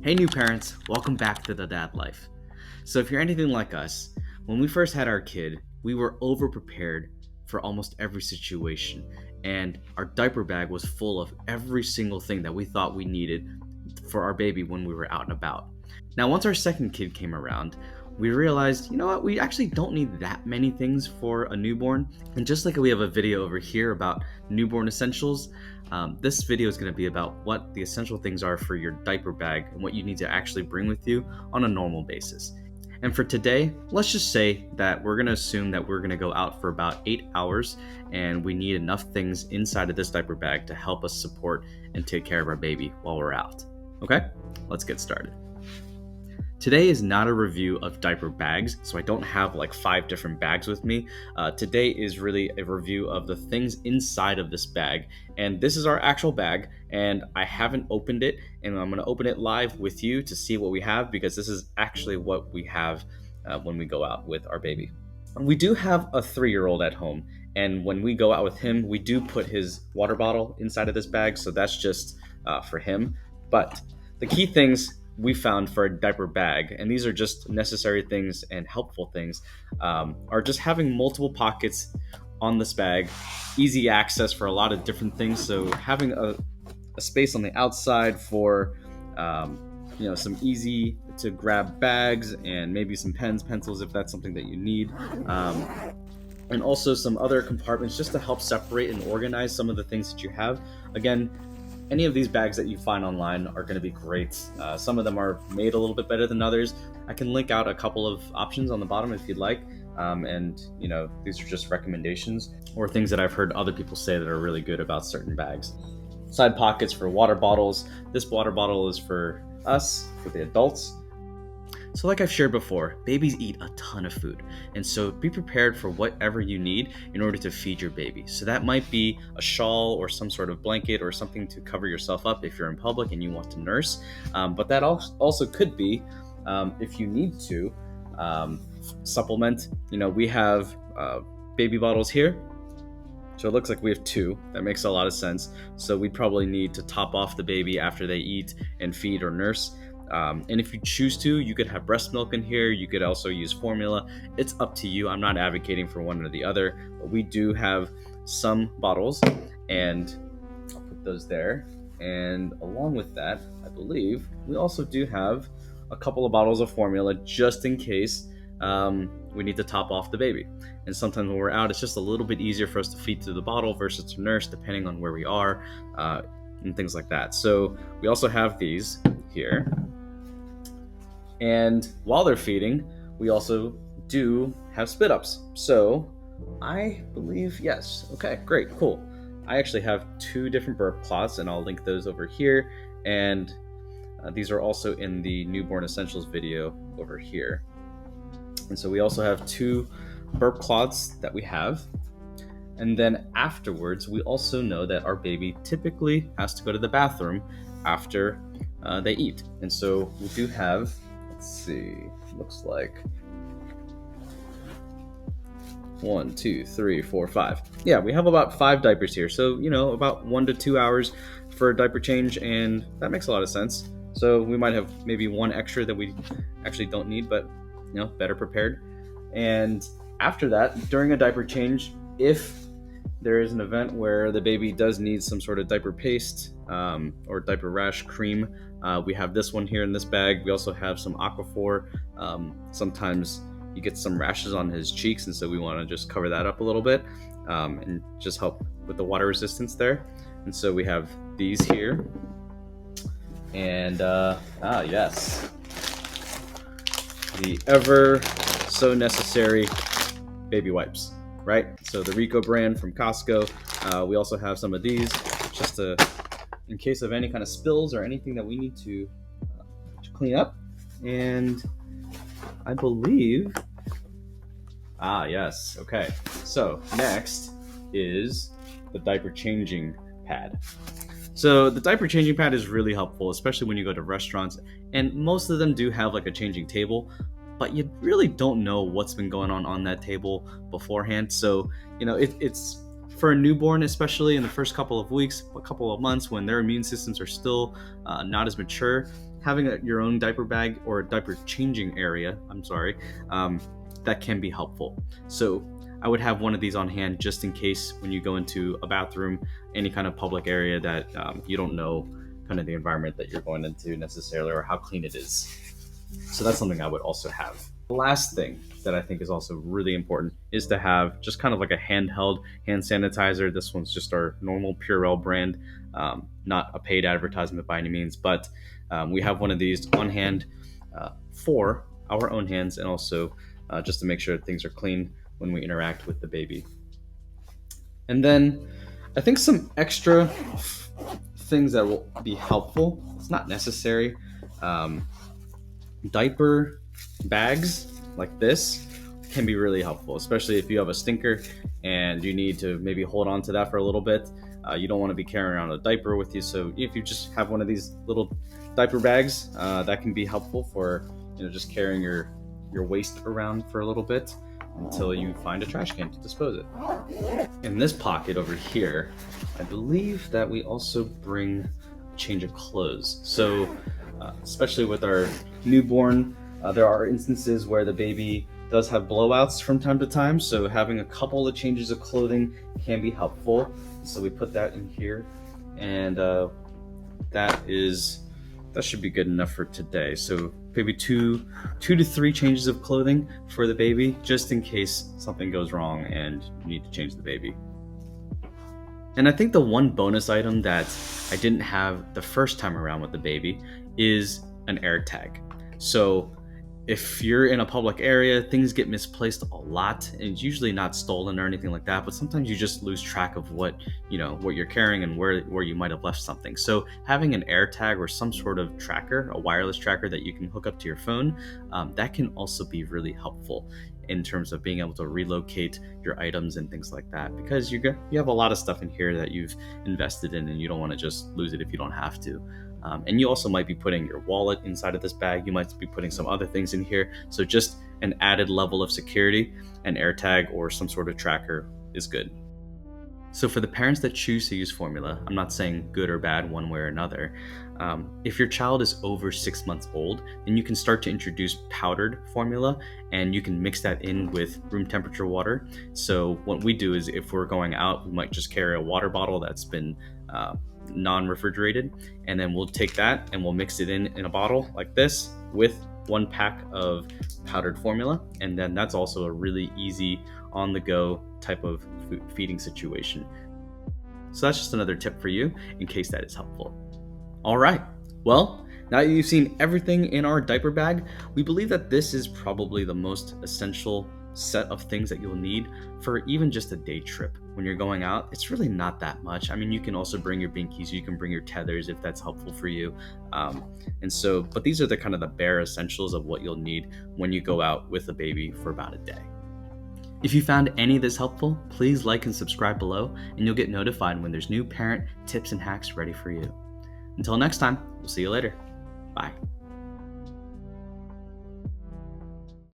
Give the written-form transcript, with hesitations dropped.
Hey new parents, welcome back to the Dad Life. So if you're anything like us, when we first had our kid, we were over prepared for almost every situation, and our diaper bag was full of every single thing that we thought we needed for our baby when we were out and about. Now, once our second kid came around, we realized, you know what, we actually don't need that many things for a newborn. And just like we have a video over here about newborn essentials, this video is going to be about what the essential things are for your diaper bag and what you need to actually bring with you on a normal basis. And for today, let's just say that we're going to assume that we're going to go out for about 8 hours and we need enough things inside of this diaper bag to help us support and take care of our baby while we're out. Okay, let's get started. Today is not a review of diaper bags, so I don't have like 5 different bags with me. Today is really a review of the things inside of this bag, and this is our actual bag, and I haven't opened it, and I'm going to open it live with you to see what we have, because this is actually what we have when we go out with our baby. We do have a 3-year-old at home, and when we go out with him, we do put his water bottle inside of this bag, so that's just for him. But the key things we found for a diaper bag, and these are just necessary things and helpful things, are just having multiple pockets on this bag, easy access for a lot of different things. So having a space on the outside for some easy to grab bags and maybe some pens, pencils if that's something that you need. And also some other compartments just to help separate and organize some of the things that you have. Again, any of these bags that you find online are going to be great. Some of them are made a little bit better than others. I can link out a couple of options on the bottom if you'd like. And these are just recommendations or things that I've heard other people say that are really good about certain bags. Side pockets for water bottles. This water bottle is for us, for the adults. So like I've shared before, babies eat a ton of food, and so be prepared for whatever you need in order to feed your baby. So that might be a shawl or some sort of blanket or something to cover yourself up if you're in public and you want to nurse. But that also could be, if you need to, supplement. We have baby bottles here. So it looks like we have 2. That makes a lot of sense. So we'd probably need to top off the baby after they eat and feed or nurse. And if you choose to, you could have breast milk in here. You could also use formula. It's up to you. I'm not advocating for one or the other, but we do have some bottles, and I'll put those there. And along with that, I believe we also do have a couple of bottles of formula just in case we need to top off the baby. And sometimes when we're out, it's just a little bit easier for us to feed through the bottle versus to nurse, depending on where we are and things like that. So we also have these here. And while they're feeding, we also do have spit ups. So I believe, yes. Okay, great, cool. I actually have 2 different burp cloths, and I'll link those over here. And these are also in the Newborn Essentials video over here. And so we also have 2 burp cloths that we have. And then afterwards, we also know that our baby typically has to go to the bathroom after they eat. And so we do have, let's see, looks like 1, 2, 3, 4, 5. Yeah, we have about 5 diapers here. So, about 1 to 2 hours for a diaper change, and that makes a lot of sense. So we might have maybe 1 extra that we actually don't need, but, better prepared. And after that, during a diaper change, if there is an event where the baby does need some sort of diaper paste or diaper rash cream, we have this one here in this bag. We also have some Aquaphor. Sometimes he gets some rashes on his cheeks, and so we want to just cover that up a little bit and just help with the water resistance there. And so we have these here. And yes, the ever so necessary baby wipes, right? So the Rico brand from Costco. We also have some of these just in case of any kind of spills or anything that we need to clean up. And I believe, yes, okay. So next is the diaper changing pad. So the diaper changing pad is really helpful, especially when you go to restaurants, and most of them do have like a changing table, but you really don't know what's been going on that table beforehand. So, it's for a newborn, especially in the first couple of weeks, a couple of months when their immune systems are still not as mature. having your own diaper bag or a diaper changing area, that can be helpful. So I would have one of these on hand just in case when you go into a bathroom, any kind of public area that you don't know kind of the environment that you're going into necessarily or how clean it is. So that's something I would also have. The last thing that I think is also really important is to have just kind of like a handheld hand sanitizer. This one's just our normal Purell brand, not a paid advertisement by any means, but we have one of these on hand for our own hands and also just to make sure things are clean when we interact with the baby. And then I think some extra things that will be helpful, it's not necessary. Diaper bags like this can be really helpful, especially if you have a stinker and you need to maybe hold on to that for a little bit. You don't want to be carrying around a diaper with you, so if you just have one of these little diaper bags, that can be helpful for just carrying your waste around for a little bit until you find a trash can to dispose it. In this pocket over here, I believe that we also bring a change of clothes. So especially with our newborn, there are instances where the baby does have blowouts from time to time, so having a couple of changes of clothing can be helpful. So we put that in here, and that should be good enough for today. So maybe two to three changes of clothing for the baby, just in case something goes wrong and you need to change the baby. And I think the one bonus item that I didn't have the first time around with the baby is an air tag. So if you're in a public area, things get misplaced a lot, and it's usually not stolen or anything like that, but sometimes you just lose track of what you're carrying and where you might have left something. So having an air tag or some sort of tracker, a wireless tracker that you can hook up to your phone, that can also be really helpful in terms of being able to relocate your items and things like that, because you have a lot of stuff in here that you've invested in and you don't want to just lose it if you don't have to. And you also might be putting your wallet inside of this bag. You might be putting some other things in here. So just an added level of security, an AirTag or some sort of tracker is good. So for the parents that choose to use formula, I'm not saying good or bad one way or another. If your child is over 6 months old, then you can start to introduce powdered formula, and you can mix that in with room temperature water. So what we do is if we're going out, we might just carry a water bottle that's been non-refrigerated, and then we'll take that and we'll mix it in a bottle like this with 1 pack of powdered formula, and then that's also a really easy on-the-go type of feeding situation. So that's just another tip for you in case that is helpful. All right, well, now that you've seen everything in our diaper bag, we believe that this is probably the most essential set of things that you'll need for even just a day trip. When you're going out, it's really not that much. I mean, you can also bring your binkies, you can bring your tethers if that's helpful for you. But these are the kind of the bare essentials of what you'll need when you go out with a baby for about a day. If you found any of this helpful, please like and subscribe below, and you'll get notified when there's new parent tips and hacks ready for you. Until next time, we'll see you later. Bye.